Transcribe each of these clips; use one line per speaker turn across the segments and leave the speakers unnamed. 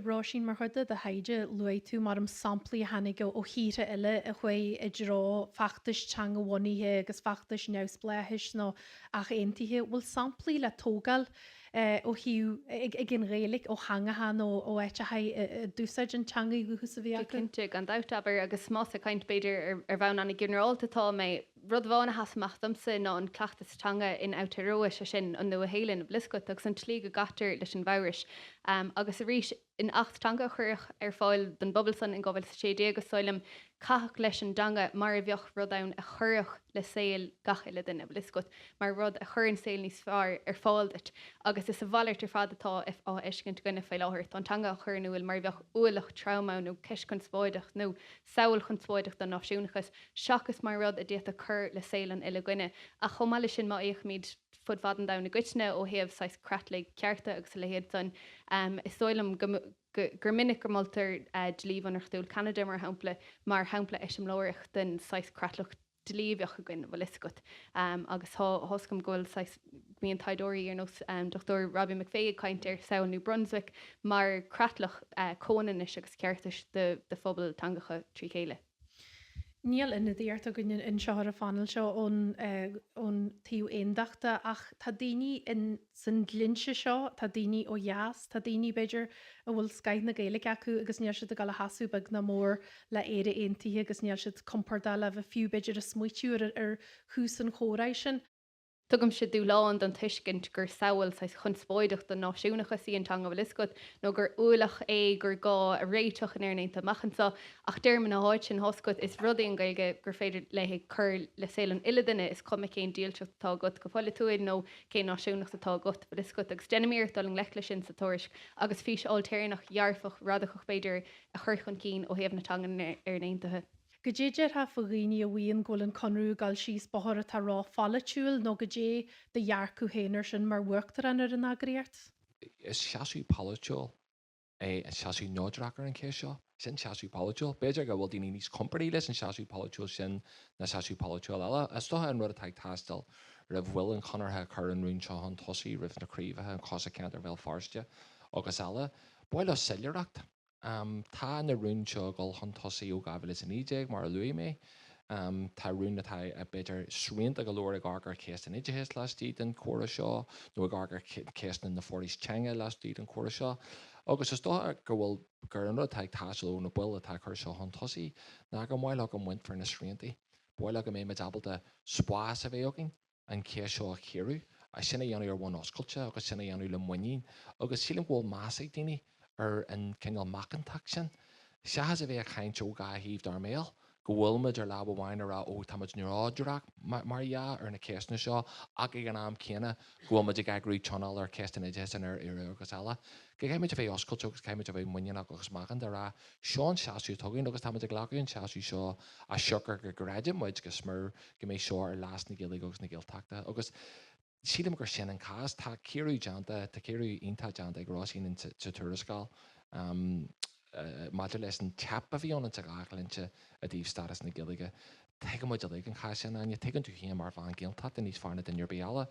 Róisín mar chuirde de haide luú tú mar am samplaí hanig ó híre eile a chué i drá feachtas teanga bhainithe agus feachtas neamhspléithis nó ach aontaithe bhfuil samplaí le tógáil ó hiú ag gin réalaigh ó hangathe nó ó éitethe dúsaid an teanga go sa bhí acu.
Cinnte gan dátabar agus más a caiint beidir ar bhain anna generaltatá mé rud bhána hasachtamsa ná an cleachtasatanga in Aotaroa se sin an nua héilen a bliscut agus an tlí go gatar leis an bhairis. Agus a rís in 8tanga chuirch ar fáil den Bubbleson in gohfuil sé dé agus soilm caach leis an danga mar a bheoch rudáin a chuirch le saoil gachaile den a bliscut, mar rud a churann saoil níos fearr ar fáilt agus is a bhhailart ar fad atá if á iscint gona fé láthir an tanga a chuirnúil mar bheoch ualach trauma nó ceis chun spóideach nó saoil chun spóideach don náisiúnachas seachas mar rud a déta chur le saoil an ile gine a chomáile sin má éoch míid fud fadan da na gutne ó heamh 6 cratla cearta agus le héad san is soilm gur minic go moltar dlíomhanach dúil Canada mar hampla eisiom loirich den 6 cratlach dlíomheach a gin bhil iscut agus thoscom ghfuil bíon taidóirí ar nos Dr. Robbie McVeigh caint ar Sao New Brunswick mar cratlach cónan is agus ceartas de phobal tangacha trí chéile.
Níl ina dtíart a gunne in seoir a fanil seo ón tíú éondaachta ach tá daoine in san glinse seo tá daoine ó jaas tá daoine beidir a bhfuil scaith na Gaeilge acu agus níor siad a gal hasú bag na mór le Éire Aontaithe agus níor siad compordá le bheith fiú beidir a smuitiúr ar hús an chóráis sin.
Tugam si dú láin don tuiscint gur saoil sa chun spóideach don náisiúnachas í an tanga bhfuil iscut nó gur ualach gur gá a réiteach an airnainta machchansa ach deirman na háid sin hoscut is rudaí an Gaeilge gur féidir lethe chur le saoil an ile duine is cumic cén díalteach tá gut go polaitíochta nó cé náisiúnachta tá gut bhfuil iscut agus denimíir dul an lech sin sa tuairis agus fís áiltéirnach dhearfach radachach beidir a chur chun cinn ó héamh na tangan airnaintathe.
Go déidir ha faghine a bhíon ggóil an conrú gal síos bothir tá rá fallitiúil nó go dé de dhearcú héanaar sin mar bhuachtar an ar an agréart?
Is seaasú polaitíoil an seaasú nódrachar an céis seo sin seaasú polaitíoil. Beidir go bhfuil daoine níos comparí leis an seaasú polaitíoil sin na seaasú polaitíoil eile. Is dótha an rud a teag taistil rah bhfuil an chonartha chur an rún seo an tosaí rih na críomhathe an cosa ceantar bhil farste agus eile. Báil le sileireacht. Tá na rún seo gáil chun tosaí ó gabhfuil is an ideag mar a luí mé. Tá rún atá a beidir srianta a go leor a gargar céastan idirhes leis tíd an cuara seo nó a gargar céastan na Fóris Changa leis tíd an cuara seo. Agus is dó go bhfuil gur an rud teag táisiú na buil atá chur seo an tosaí ná go mhaile go muint for na sriantaí. Báil go mé medabalta spás a bhéogin an cé seo a chéirú a sinna dhéanú ar bhain oscailte agus sinna dhéanú le muín agus sílim bhfuil másig daoine ar an cinál macantach sin. Seachas a bheith a chaint ó ga híomh dar méal, go bhfuil muid ar láb bhhain ar ó tamid nuráidirach mar ja ar na céasna seo ag ag an am céine bhfuil muid ag agrú tionál ar céastan idirsan ar Éire agus eile. Go céimiid a bheith oscailte agus céimiid a bheith muine agus macant ar seán seaasú tugann agus tamid ag leagaún seaasú seo a seocar go greidim muid go smir go mé seo ar lás na Gaeilge agus na Gaeltachta. Agus sílim gur sin an cás tá céirú deanta tá céirú ionta deanta ag Róisín in tuarascáil maidir leis an teap a bhíonna a gachlinte a dtíobh staras na Gaeilge. Teigem muid a le an cás sin aine tegann tú híam mar bhain Gaelta den níos farna den beala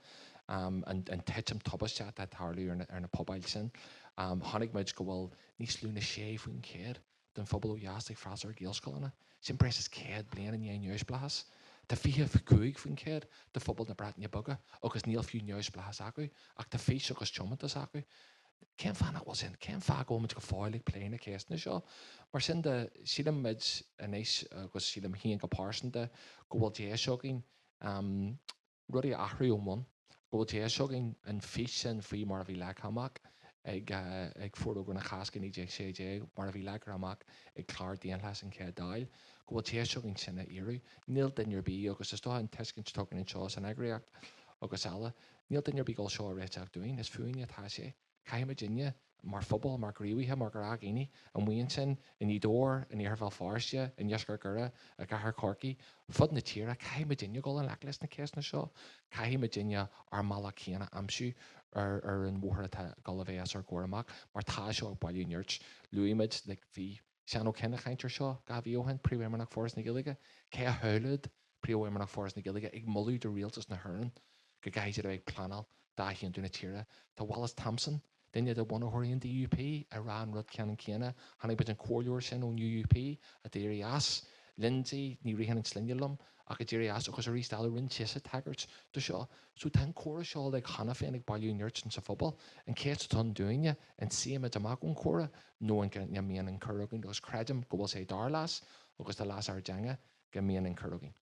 an teitm tobaiste a tarlú ar na pobail sin. Tháinig muid go bhfuil níos lúna sé faoin céad den phobal ó jaas ag frasar Gaelscoilena. Sin breis is céad blian in neus blahas. Tá fihe cuaig faoin céad de phobal na Breataine boga agus níl fiú neus blahas acu ach tá fís agus chomantas acu. Cén fanna bhil sin, cén fá góid go fáilig pléine céasna seo. Mar sin de sílam mid inéis agus sílam híon go pásanta go bhfuil dé seogin rudí athrú ó mún, go bhfuil dé seogin an fís sin faoi mar a bhí lechaach ag fuú go na chascin idir sé mar a bhí legar amach ag chláir daon leis an céad dáil, go bhfuil dé seogin sinna iarú. Níl duinear bí agus is dó an teiscint tugann in seo san agréacht agus eile. Níl duinear bí gáil seo réiteach dúin is fuaine atá sé. Caiime dinne mar phobal mar gríomhaithe mar gur agéine an bhaon sin in ídóir in Éire Fáiste in Iascar gura a gahar corcaí fud na tíra caiime dinne gáil an leachlas na céasna seo caiime dinne ar mala chéanna amsú ar an mhórtha gal bhéas ar gcuramach mar tá seo ag bailú neirt luimiid le bhí sean ó cinna chaintear seo ga bhíohan príomhhaimnach fóras na Gaeilge cé a thuúlaid príomhhaimnach fóras na Gaeilge ag molú do rialtas na Huireann go gaiidir ag planal dá híon dúna tíra Tá Wallace Thompson Duine do buna thuiríonn DUP a ran rud cean céanna, hanig bud an cóirleoir sin ón UUP a Éire Ath, Lindsay ní rihann slingelum ach a Éire Ath agus a rístal rinn tiasa taggart do seo. So tan córa seo le chana féinnig bailú neirt sa phobal an céit tan dúine an siama amach ón córa nó an gceann míon an curragin agus credim go bhfuil sé dar las agus de las ar deanga go míon an curragin.